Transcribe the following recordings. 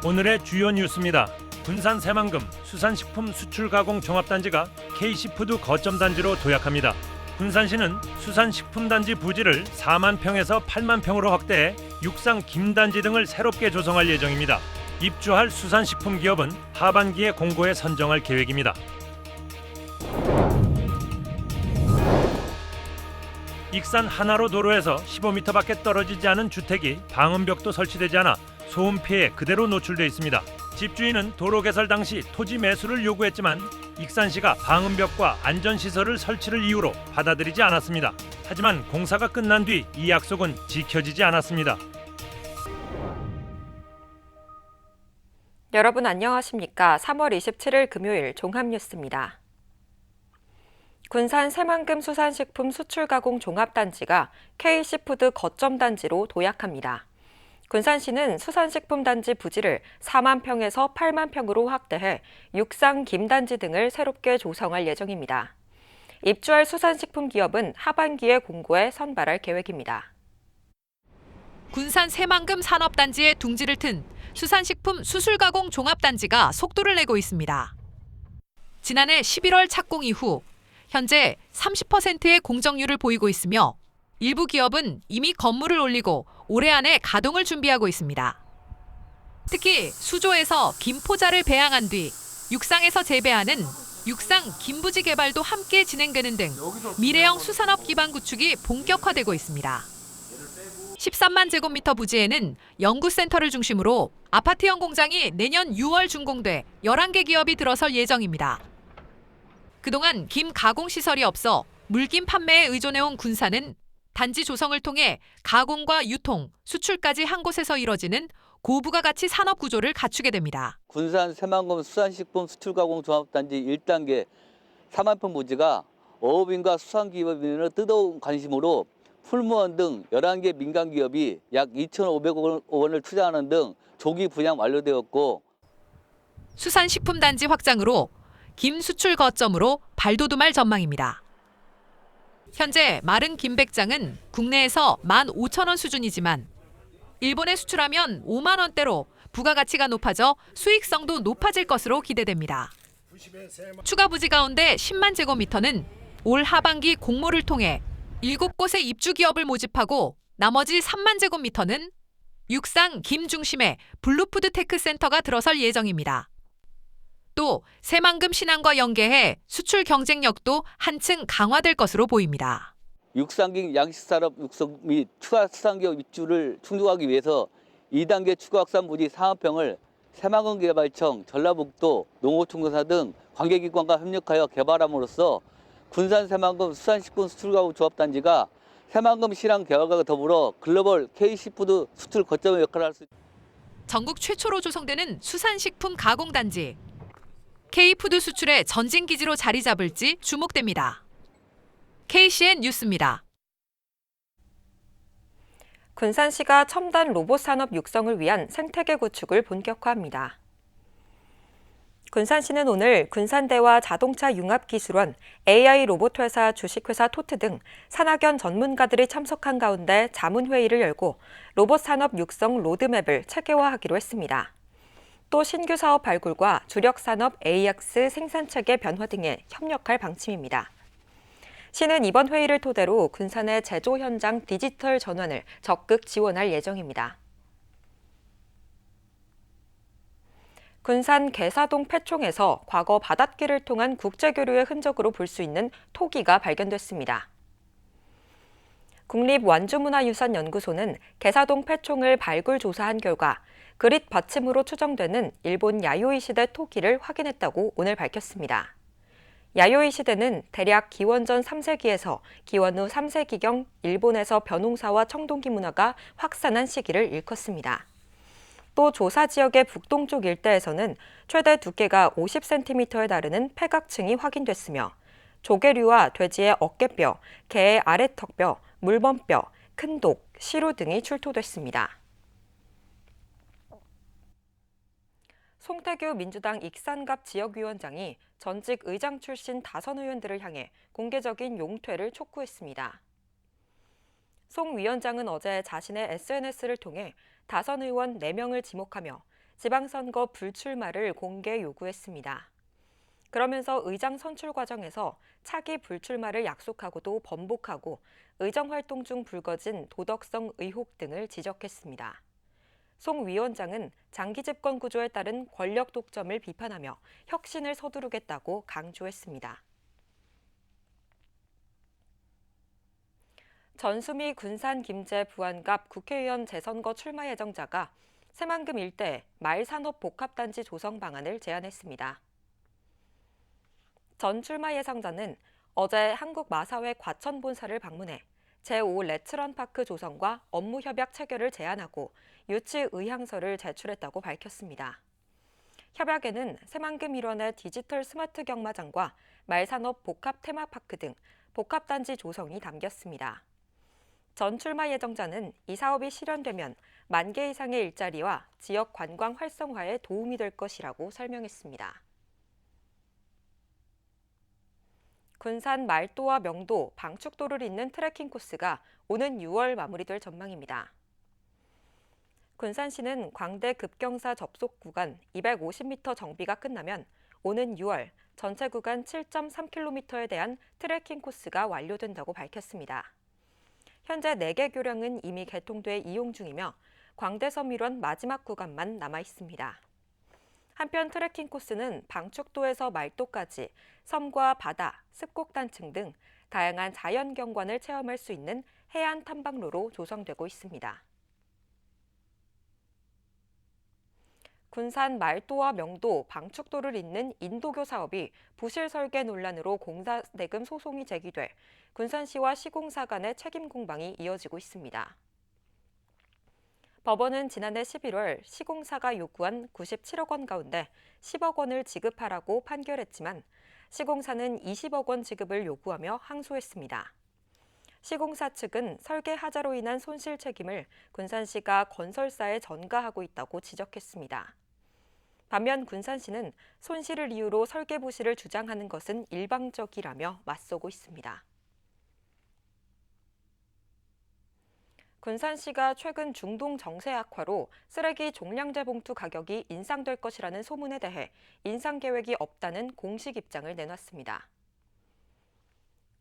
오늘의 주요 뉴스입니다. 군산 새만금 수산식품 수출가공 종합단지가 K시푸드 거점 단지로 도약합니다. 군산시는 수산식품단지 부지를 4만 평에서 8만 평으로 확대해 육상 김단지 등을 새롭게 조성할 예정입니다. 입주할 수산식품 기업은 하반기에 공고에 선정할 계획입니다. 익산 하나로 도로에서 15m밖에 떨어지지 않은 주택이 방음벽도 설치되지 않아 소음 피해에 그대로 노출돼 있습니다. 집주인은 도로 개설 당시 토지 매수를 요구했지만 익산시가 방음벽과 안전시설을 설치를 이유로 받아들이지 않았습니다. 하지만 공사가 끝난 뒤 이 약속은 지켜지지 않았습니다. 여러분 안녕하십니까? 3월 27일 금요일 종합뉴스입니다. 군산 새만금 수산식품 수출가공 종합단지가 K시푸드 거점 단지로 도약합니다. 군산시는 수산식품 단지 부지를 4만 평에서 8만 평으로 확대해 육상 김단지 등을 새롭게 조성할 예정입니다. 입주할 수산식품 기업은 하반기에 공고에 선발할 계획입니다. 군산 새만금 산업단지에 둥지를 튼 수산식품 수술가공 종합단지가 속도를 내고 있습니다. 지난해 11월 착공 이후 현재 30%의 공정률을 보이고 있으며 일부 기업은 이미 건물을 올리고 올해 안에 가동을 준비하고 있습니다. 특히 수조에서 김포자를 배양한 뒤 육상에서 재배하는 육상 김부지 개발도 함께 진행되는 등 미래형 수산업 기반 구축이 본격화되고 있습니다. 13만 제곱미터 부지에는 연구센터를 중심으로 아파트형 공장이 내년 6월 준공돼 11개 기업이 들어설 예정입니다. 그동안 김 가공 시설이 없어 물김 판매에 의존해온 군산은 단지 조성을 통해 가공과 유통, 수출까지 한 곳에서 이뤄지는 고부가 가치 산업 구조를 갖추게 됩니다. 군산 새만금 수산식품 수출가공 종합단지 1단계 4만 평 부지가 어업인과 수산기업인의 뜨거운 관심으로 풀무원 등 11개 민간기업이 약 2,500억 원을 투자하는 등 조기 분양 완료되었고 수산식품 단지 확장으로 김 수출 거점으로 발돋움할 전망입니다. 현재 마른 김백장은 국내에서 15,000원 수준이지만 일본에 수출하면 5만 원대로 부가가치가 높아져 수익성도 높아질 것으로 기대됩니다. 추가 부지 가운데 10만 제곱미터는 올 하반기 공모를 통해 7곳의 입주 기업을 모집하고 나머지 3만 제곱미터는 육상 김 중심의 블루푸드 테크센터가 들어설 예정입니다. 또 새만금 신항과 연계해 수출 경쟁력도 한층 강화될 것으로 보입니다. 육상기 양식산업 육성 및 추가 수산기업 입주를 충족하기 위해서 2단계 추가 확산 부지 4만 평을 새만금 개발청, 전라북도 농어촌공사 등 관계기관과 협력하여 개발함으로써 군산 새만금 수산식품 수출가공 조합단지가 새만금 신항 개발과 더불어 글로벌 K시푸드 수출 거점의 역할을 할 수 있습니다. 전국 최초로 조성되는 수산식품 가공단지. K푸드 수출의 전진기지로 자리 잡을지 주목됩니다. KCN 뉴스입니다. 군산시가 첨단 로봇 산업 육성을 위한 생태계 구축을 본격화합니다. 군산시는 오늘 군산대와 자동차 융합기술원, AI 로봇 회사 주식회사 토트 등 산학연 전문가들이 참석한 가운데 자문회의를 열고 로봇 산업 육성 로드맵을 체계화하기로 했습니다. 또 신규 사업 발굴과 주력 산업 AX 생산체계 변화 등에 협력할 방침입니다. 시는 이번 회의를 토대로 군산의 제조 현장 디지털 전환을 적극 지원할 예정입니다. 군산 계사동 폐총에서 과거 바닷길을 통한 국제교류의 흔적으로 볼 수 있는 토기가 발견됐습니다. 국립완주문화유산연구소는 계사동 폐총을 발굴 조사한 결과 그릿 받침으로 추정되는 일본 야요이 시대 토기를 확인했다고 오늘 밝혔습니다. 야요이 시대는 대략 기원전 3세기에서 기원 후 3세기경 일본에서 벼농사와 청동기 문화가 확산한 시기를 일컫습니다. 또 조사 지역의 북동쪽 일대에서는 최대 두께가 50cm에 달하는 폐각층이 확인됐으며 조개류와 돼지의 어깨뼈, 개의 아래턱뼈, 물범뼈, 큰독, 시루 등이 출토됐습니다. 송태규 민주당 익산갑 지역위원장이 전직 의장 출신 다선 의원들을 향해 공개적인 용퇴를 촉구했습니다. 송 위원장은 어제 자신의 SNS를 통해 다선 의원 4명을 지목하며 지방선거 불출마를 공개 요구했습니다. 그러면서 의장 선출 과정에서 차기 불출마를 약속하고도 번복하고 의정 활동 중 불거진 도덕성 의혹 등을 지적했습니다. 송 위원장은 장기 집권 구조에 따른 권력 독점을 비판하며 혁신을 서두르겠다고 강조했습니다. 전수미 군산 김제 부안갑 국회의원 재선거 출마 예정자가 새만금 일대에 말산업복합단지 조성 방안을 제안했습니다. 전 출마 예상자는 어제 한국마사회 과천본사를 방문해 제5 레츠런파크 조성과 업무 협약 체결을 제안하고 유치 의향서를 제출했다고 밝혔습니다. 협약에는 새만금 일원의 디지털 스마트 경마장과 말산업 복합 테마파크 등 복합단지 조성이 담겼습니다. 전 출마 예정자는 이 사업이 실현되면 10,000개 이상의 일자리와 지역 관광 활성화에 도움이 될 것이라고 설명했습니다. 군산 말도와 명도, 방축도를 잇는 트레킹 코스가 오는 6월 마무리될 전망입니다. 군산시는 광대 급경사 접속 구간 250m 정비가 끝나면 오는 6월 전체 구간 7.3km에 대한 트레킹 코스가 완료된다고 밝혔습니다. 현재 4개 교량은 이미 개통돼 이용 중이며 광대섬 일원 마지막 구간만 남아 있습니다. 한편 트레킹 코스는 방축도에서 말도까지 섬과 바다, 습곡단층 등 다양한 자연 경관을 체험할 수 있는 해안 탐방로로 조성되고 있습니다. 군산 말도와 명도, 방축도를 잇는 인도교 사업이 부실 설계 논란으로 공사 대금 소송이 제기돼 군산시와 시공사 간의 책임 공방이 이어지고 있습니다. 법원은 지난해 11월 시공사가 요구한 97억 원 가운데 10억 원을 지급하라고 판결했지만 시공사는 20억 원 지급을 요구하며 항소했습니다. 시공사 측은 설계 하자로 인한 손실 책임을 군산시가 건설사에 전가하고 있다고 지적했습니다. 반면 군산시는 손실을 이유로 설계 부실을 주장하는 것은 일방적이라며 맞서고 있습니다. 군산시가 최근 중동 정세 악화로 쓰레기 종량제 봉투 가격이 인상될 것이라는 소문에 대해 인상 계획이 없다는 공식 입장을 내놨습니다.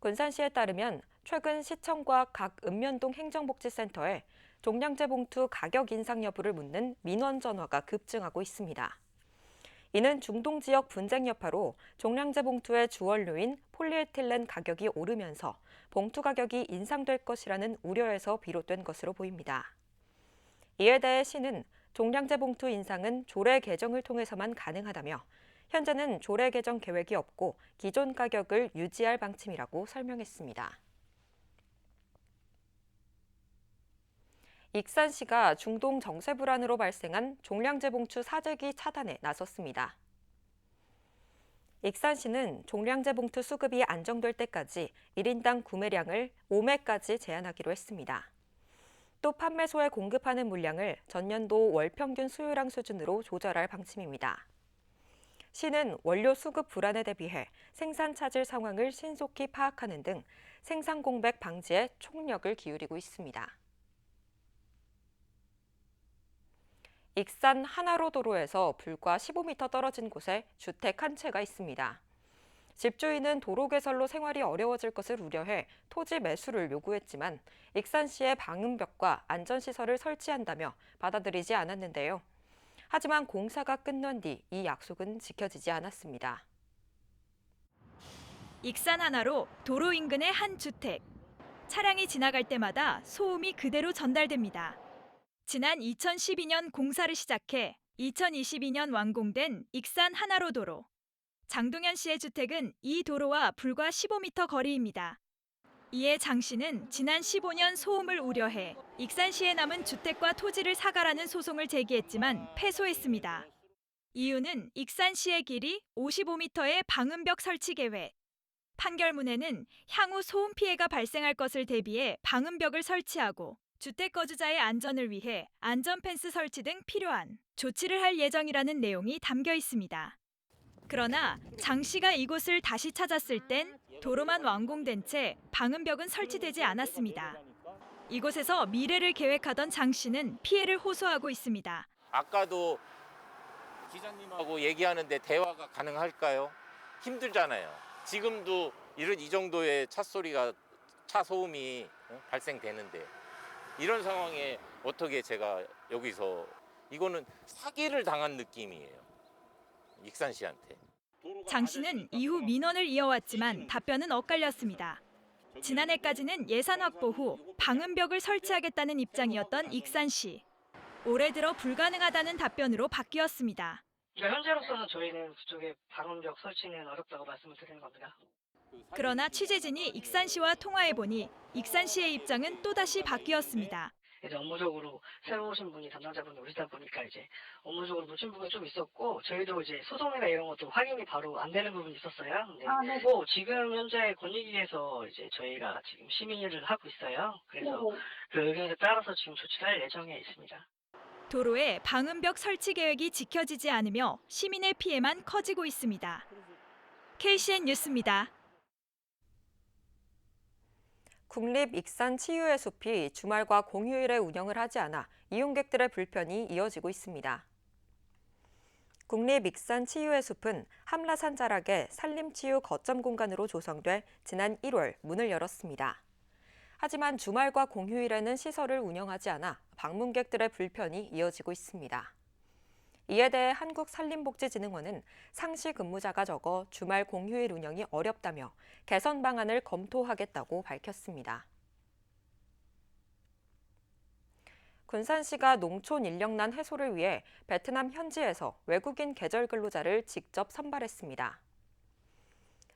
군산시에 따르면 최근 시청과 각 읍면동 행정복지센터에 종량제 봉투 가격 인상 여부를 묻는 민원 전화가 급증하고 있습니다. 이는 중동 지역 분쟁 여파로 종량제 봉투의 주원료인 폴리에틸렌 가격이 오르면서 봉투 가격이 인상될 것이라는 우려에서 비롯된 것으로 보입니다. 이에 대해 시는 종량제 봉투 인상은 조례 개정을 통해서만 가능하다며 현재는 조례 개정 계획이 없고 기존 가격을 유지할 방침이라고 설명했습니다. 익산시가 중동 정세 불안으로 발생한 종량제 봉투 사재기 차단에 나섰습니다. 익산시는 종량제 봉투 수급이 안정될 때까지 1인당 구매량을 5매까지 제한하기로 했습니다. 또 판매소에 공급하는 물량을 전년도 월 평균 수요량 수준으로 조절할 방침입니다. 시는 원료 수급 불안에 대비해 생산 차질 상황을 신속히 파악하는 등 생산 공백 방지에 총력을 기울이고 있습니다. 익산 하나로 도로에서 불과 15m 떨어진 곳에 주택 한 채가 있습니다. 집주인은 도로 개설로 생활이 어려워질 것을 우려해 토지 매수를 요구했지만 익산시의 방음벽과 안전시설을 설치한다며 받아들이지 않았는데요. 하지만 공사가 끝난 뒤 이 약속은 지켜지지 않았습니다. 익산 하나로 도로 인근의 한 주택. 차량이 지나갈 때마다 소음이 그대로 전달됩니다. 지난 2012년 공사를 시작해 2022년 완공된 익산 하나로 도로. 장동현 씨의 주택은 이 도로와 불과 15m 거리입니다. 이에 장 씨는 지난 15년 소음을 우려해 익산시에 남은 주택과 토지를 사가라는 소송을 제기했지만 패소했습니다. 이유는 익산시의 길이 55m의 방음벽 설치 계획. 판결문에는 향후 소음 피해가 발생할 것을 대비해 방음벽을 설치하고 주택 거주자의 안전을 위해 안전펜스 설치 등 필요한 조치를 할 예정이라는 내용이 담겨 있습니다. 그러나 장 씨가 이곳을 다시 찾았을 땐 도로만 완공된 채 방음벽은 설치되지 않았습니다. 이곳에서 미래를 계획하던 장 씨는 피해를 호소하고 있습니다. 아까도 기자님하고 얘기하는데 대화가 가능할까요? 힘들잖아요. 지금도 이 정도의 차 소음이 발생되는데 이런 상황에 어떻게 제가 여기서 이거는 사기를 당한 느낌이에요. 익산 씨한테. 장 씨는 이후 민원을 이어왔지만 답변은 엇갈렸습니다. 지난해까지는 예산 확보 후 방음벽을 설치하겠다는 입장이었던 익산 씨. 올해 들어 불가능하다는 답변으로 바뀌었습니다. 현재로서는 저희는 그쪽에 방음벽 설치는 어렵다고 말씀을 드리는 겁니다. 그러나 취재진이 익산 씨와 통화해보니 익산 씨의 입장은 또다시 바뀌었습니다. 이제 업무적으로 새로 오신 분이 담당자분이 오시다 보니까 이제 업무적으로 놓친 부분이 좀 있었고 저희도 이제 소송이나 이런 것도 확인이 바로 안 되는 부분이 있었어요. 근데 뭐 지금 현재 권익위에서 이제 저희가 지금 심의를 하고 있어요. 그래서 그 의견에 따라서 지금 조치를 할 예정에 있습니다. 도로에 방음벽 설치 계획이 지켜지지 않으며 시민의 피해만 커지고 있습니다. KCN 뉴스입니다. 국립 익산 치유의 숲이 주말과 공휴일에 운영을 하지 않아 이용객들의 불편이 이어지고 있습니다. 국립 익산 치유의 숲은 함라산 자락의 산림치유 거점 공간으로 조성돼 지난 1월 문을 열었습니다. 하지만 주말과 공휴일에는 시설을 운영하지 않아 방문객들의 불편이 이어지고 있습니다. 이에 대해 한국산림복지진흥원은 상시 근무자가 적어 주말 공휴일 운영이 어렵다며 개선 방안을 검토하겠다고 밝혔습니다. 군산시가 농촌 인력난 해소를 위해 베트남 현지에서 외국인 계절 근로자를 직접 선발했습니다.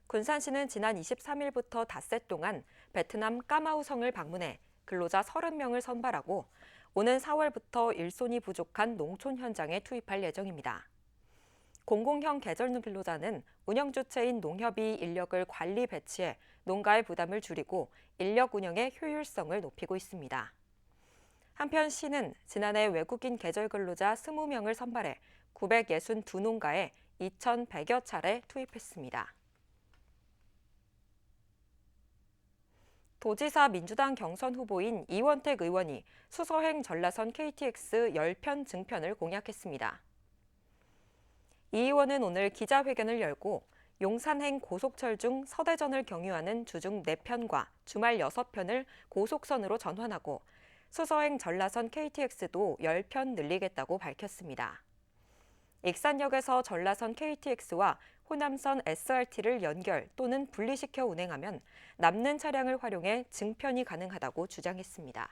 군산시는 지난 23일부터 닷새 동안 베트남 까마우성을 방문해 근로자 30명을 선발하고 오는 4월부터 일손이 부족한 농촌 현장에 투입할 예정입니다. 공공형 계절 근로자는 운영 주체인 농협이 인력을 관리 배치해 농가의 부담을 줄이고 인력 운영의 효율성을 높이고 있습니다. 한편 시는 지난해 외국인 계절 근로자 20명을 선발해 962농가에 2,100여 차례 투입했습니다. 도지사 민주당 경선 후보인 이원택 의원이 수서행 전라선 KTX 10편 증편을 공약했습니다. 이 의원은 오늘 기자회견을 열고 용산행 고속철 중 서대전을 경유하는 주중 4편과 주말 6편을 고속선으로 전환하고 수서행 전라선 KTX도 10편 늘리겠다고 밝혔습니다. 익산역에서 전라선 KTX와 호남선 SRT를 연결 또는 분리시켜 운행하면 남는 차량을 활용해 증편이 가능하다고 주장했습니다.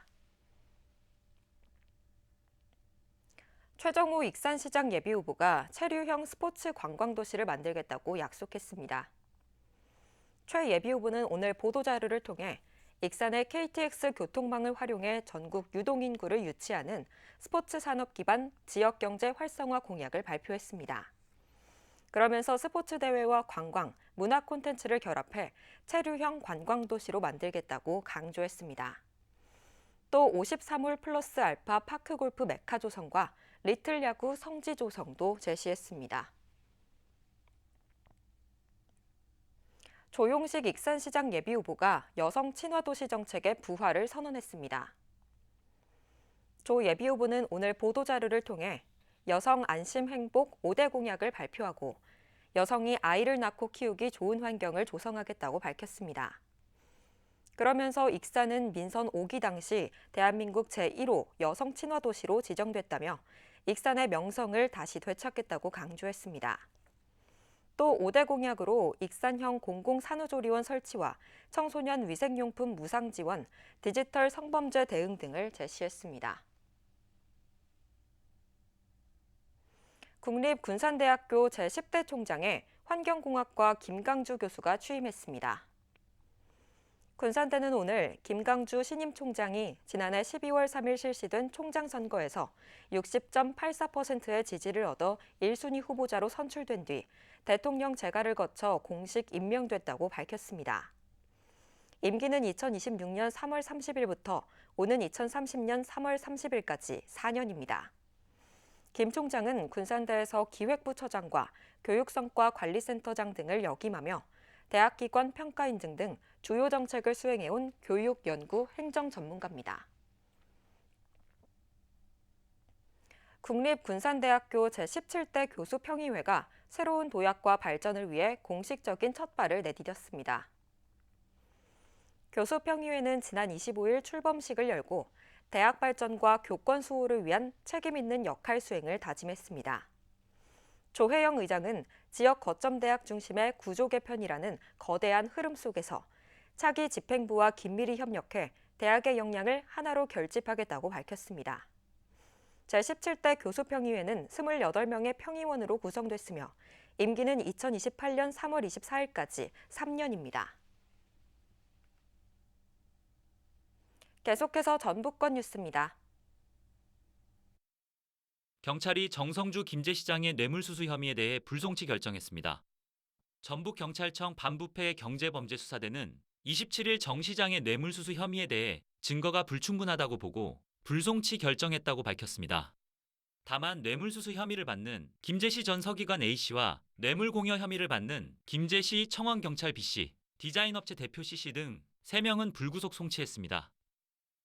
최정호 익산시장 예비후보가 체류형 스포츠 관광도시를 만들겠다고 약속했습니다. 최 예비후보는 오늘 보도자료를 통해 익산의 KTX 교통망을 활용해 전국 유동인구를 유치하는 스포츠 산업 기반 지역경제 활성화 공약을 발표했습니다. 그러면서 스포츠 대회와 관광, 문화 콘텐츠를 결합해 체류형 관광도시로 만들겠다고 강조했습니다. 또 53홀 플러스 알파 파크골프 메카 조성과 리틀 야구 성지 조성도 제시했습니다. 조용식 익산시장 예비후보가 여성 친화도시 정책의 부활을 선언했습니다. 조 예비후보는 오늘 보도자료를 통해 여성 안심 행복 5대 공약을 발표하고 여성이 아이를 낳고 키우기 좋은 환경을 조성하겠다고 밝혔습니다. 그러면서 익산은 민선 5기 당시 대한민국 제1호 여성 친화도시로 지정됐다며 익산의 명성을 다시 되찾겠다고 강조했습니다. 또 5대 공약으로 익산형 공공산후조리원 설치와 청소년 위생용품 무상 지원, 디지털 성범죄 대응 등을 제시했습니다. 국립군산대학교 제10대 총장에 환경공학과 김강주 교수가 취임했습니다. 군산대는 오늘 김강주 신임 총장이 지난해 12월 3일 실시된 총장 선거에서 60.84%의 지지를 얻어 1순위 후보자로 선출된 뒤 대통령 재가를 거쳐 공식 임명됐다고 밝혔습니다. 임기는 2026년 3월 30일부터 오는 2030년 3월 30일까지 4년입니다. 김 총장은 군산대에서 기획부처장과 교육성과 관리센터장 등을 역임하며 대학기관 평가 인증 등 주요 정책을 수행해온 교육, 연구, 행정 전문가입니다. 국립군산대학교 제17대 교수평의회가 새로운 도약과 발전을 위해 공식적인 첫발을 내디뎠습니다. 교수평의회는 지난 25일 출범식을 열고 대학 발전과 교권 수호를 위한 책임 있는 역할 수행을 다짐했습니다. 조혜영 의장은 지역 거점 대학 중심의 구조 개편이라는 거대한 흐름 속에서 차기 집행부와 긴밀히 협력해 대학의 역량을 하나로 결집하겠다고 밝혔습니다. 제17대 교수평의회는 28명의 평의원으로 구성됐으며 임기는 2028년 3월 24일까지 3년입니다. 계속해서 전북권 뉴스입니다. 경찰이 정성주 김제시장의 뇌물수수 혐의에 대해 불송치 결정했습니다. 전북경찰청 반부패 경제범죄수사대는 27일 정 시장의 뇌물수수 혐의에 대해 증거가 불충분하다고 보고 불송치 결정했다고 밝혔습니다. 다만 뇌물수수 혐의를 받는 김제시 전 서기관 A씨와 뇌물공여 혐의를 받는 김제시 청원경찰 B씨, 디자인업체 대표 C씨 등 3명은 불구속 송치했습니다.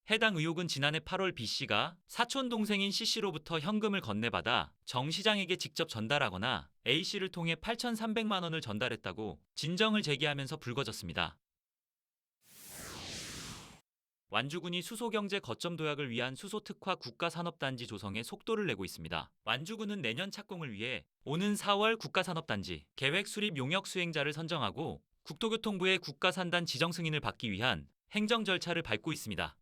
해당 의혹은 지난해 8월 B씨가 사촌 동생인 C씨로부터 현금을 건네받아 정 시장에게 직접 전달하거나 A씨를 통해 8,300만 원을 전달했다고 진정을 제기하면서 불거졌습니다. 완주군이 수소경제 거점 도약을 위한 수소특화 국가산업단지 조성에 속도를 내고 있습니다. 완주군은 내년 착공을 위해 오는 4월 국가산업단지 계획 수립 용역 수행자를 선정하고 국토교통부의 국가산단 지정 승인을 받기 위한 행정 절차를 밟고 있습니다.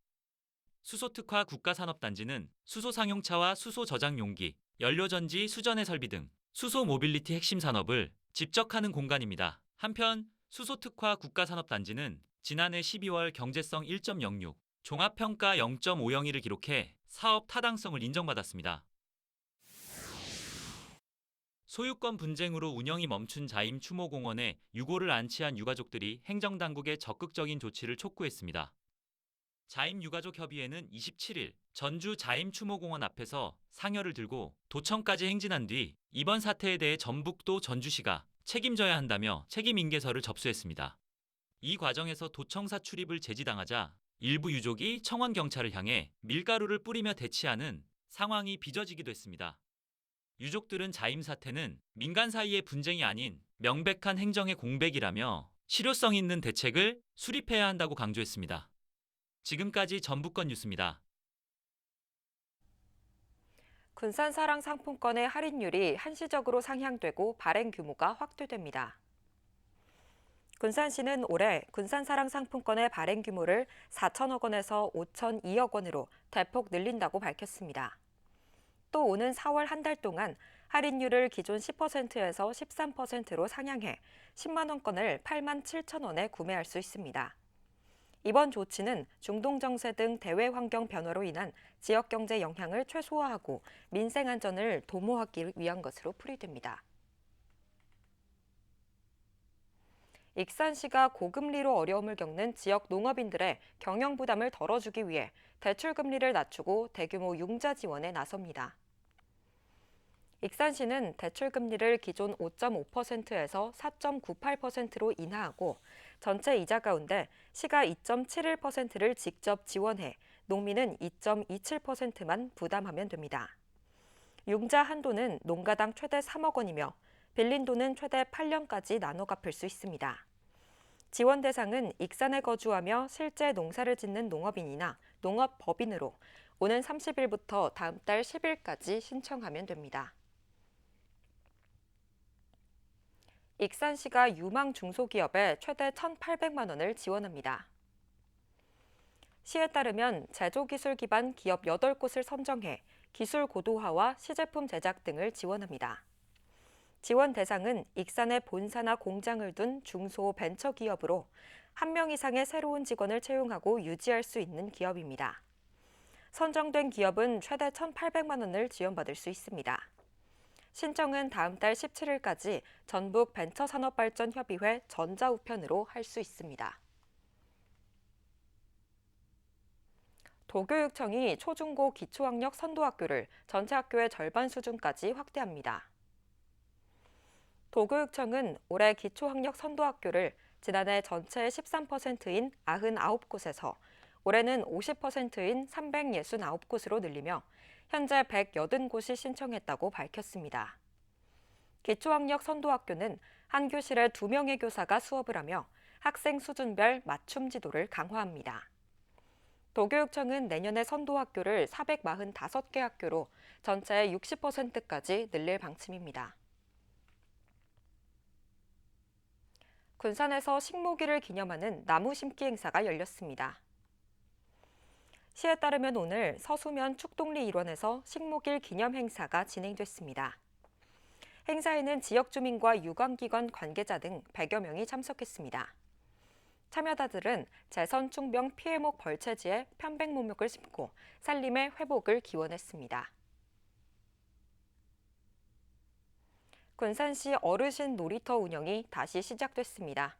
수소특화 국가산업단지는 수소 상용차와 수소 저장 용기, 연료전지 수전해 설비 등 수소 모빌리티 핵심 산업을 집적하는 공간입니다. 한편 수소특화 국가산업단지는 지난해 12월 경제성 1.06, 종합평가 0.501을 기록해 사업 타당성을 인정받았습니다. 소유권 분쟁으로 운영이 멈춘 자임 추모공원에 유골을 안치한 유가족들이 행정당국의 적극적인 조치를 촉구했습니다. 자임유가족협의회는 27일 전주 자임추모공원 앞에서 상여를 들고 도청까지 행진한 뒤 이번 사태에 대해 전북도 전주시가 책임져야 한다며 책임인계서를 접수했습니다. 이 과정에서 도청사 출입을 제지당하자 일부 유족이 청원경찰을 향해 밀가루를 뿌리며 대치하는 상황이 빚어지기도 했습니다. 유족들은 자임 사태는 민간 사이의 분쟁이 아닌 명백한 행정의 공백이라며 실효성 있는 대책을 수립해야 한다고 강조했습니다. 지금까지 전북권 뉴스입니다. 군산사랑 상품권의 할인율이 한시적으로 상향되고 발행 규모가 확대됩니다. 군산시는 올해 군산사랑 상품권의 발행 규모를 4천억 원에서 5,002억 원으로 대폭 늘린다고 밝혔습니다. 또 오는 4월 한 달 동안 할인율을 기존 10%에서 13%로 상향해 10만 원권을 8만 7천 원에 구매할 수 있습니다. 이번 조치는 중동 정세 등 대외 환경 변화로 인한 지역 경제 영향을 최소화하고 민생 안전을 도모하기 위한 것으로 풀이됩니다. 익산시가 고금리로 어려움을 겪는 지역 농업인들의 경영 부담을 덜어주기 위해 대출금리를 낮추고 대규모 융자 지원에 나섭니다. 익산시는 대출금리를 기존 5.5%에서 4.98%로 인하하고 전체 이자 가운데 시가 2.71%를 직접 지원해 농민은 2.27%만 부담하면 됩니다. 융자 한도는 농가당 최대 3억 원이며 빌린 돈은 최대 8년까지 나눠 갚을 수 있습니다. 지원 대상은 익산에 거주하며 실제 농사를 짓는 농업인이나 농업법인으로 오는 30일부터 다음 달 10일까지 신청하면 됩니다. 익산시가 유망 중소기업에 최대 1,800만 원을 지원합니다. 시에 따르면 제조기술 기반 기업 8곳을 선정해 기술 고도화와 시제품 제작 등을 지원합니다. 지원 대상은 익산에 본사나 공장을 둔 중소 벤처기업으로 1명 이상의 새로운 직원을 채용하고 유지할 수 있는 기업입니다. 선정된 기업은 최대 1,800만 원을 지원받을 수 있습니다. 신청은 다음 달 17일까지 전북 벤처산업발전협의회 전자우편으로 할 수 있습니다. 도교육청이 초중고 기초학력 선도학교를 전체 학교의 절반 수준까지 확대합니다. 도교육청은 올해 기초학력 선도학교를 지난해 전체의 13%인 99곳에서 올해는 50%인 369곳으로 늘리며 현재 180곳이 신청했다고 밝혔습니다. 기초학력 선도학교는 한 교실에 2명의 교사가 수업을 하며 학생 수준별 맞춤 지도를 강화합니다. 도교육청은 내년에 선도학교를 445개 학교로 전체의 60%까지 늘릴 방침입니다. 군산에서 식목일을 기념하는 나무 심기 행사가 열렸습니다. 시에 따르면 오늘 서수면 축동리 일원에서 식목일 기념 행사가 진행됐습니다. 행사에는 지역 주민과 유관기관 관계자 등 100여 명이 참석했습니다. 참여자들은 재선충병 피해목 벌채지에 편백목욕을 심고 산림의 회복을 기원했습니다. 군산시 어르신 놀이터 운영이 다시 시작됐습니다.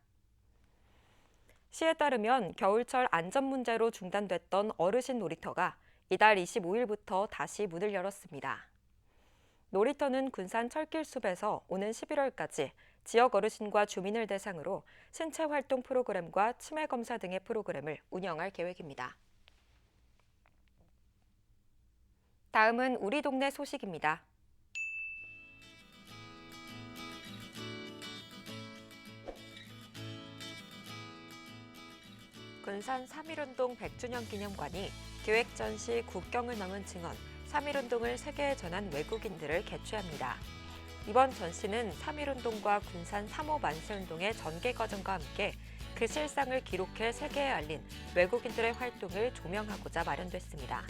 시에 따르면 겨울철 안전 문제로 중단됐던 어르신 놀이터가 이달 25일부터 다시 문을 열었습니다. 놀이터는 군산 철길숲에서 오는 11월까지 지역 어르신과 주민을 대상으로 신체 활동 프로그램과 치매 검사 등의 프로그램을 운영할 계획입니다. 다음은 우리 동네 소식입니다. 군산 3.1운동 100주년 기념관이 기획전시 국경을 넘은 증언 3.1운동을 세계에 전한 외국인들을 개최합니다. 이번 전시는 3.1운동과 군산 3.5 만세운동의 전개 과정과 함께 그 실상을 기록해 세계에 알린 외국인들의 활동을 조명하고자 마련됐습니다.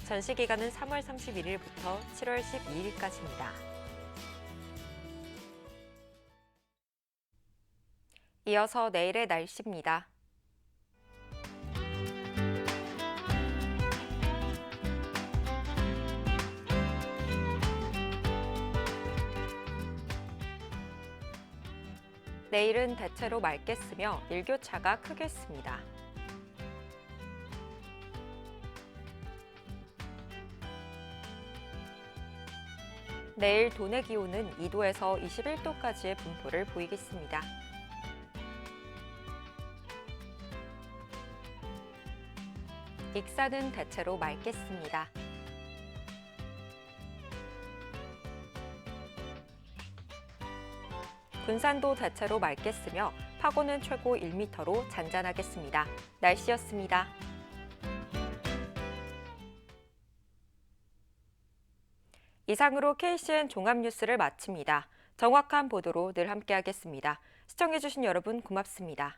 전시 기간은 3월 31일부터 7월 12일까지입니다. 이어서 내일의 날씨입니다. 내일은 대체로 맑겠으며 일교차가 크겠습니다. 내일 도내 기온은 2도에서 21도까지의 분포를 보이겠습니다. 익산은 대체로 맑겠습니다. 군산도 대체로 맑겠으며 파고는 최고 1m로 잔잔하겠습니다. 날씨였습니다. 이상으로 KCN 종합뉴스를 마칩니다. 정확한 보도로 늘 함께하겠습니다. 시청해주신 여러분 고맙습니다.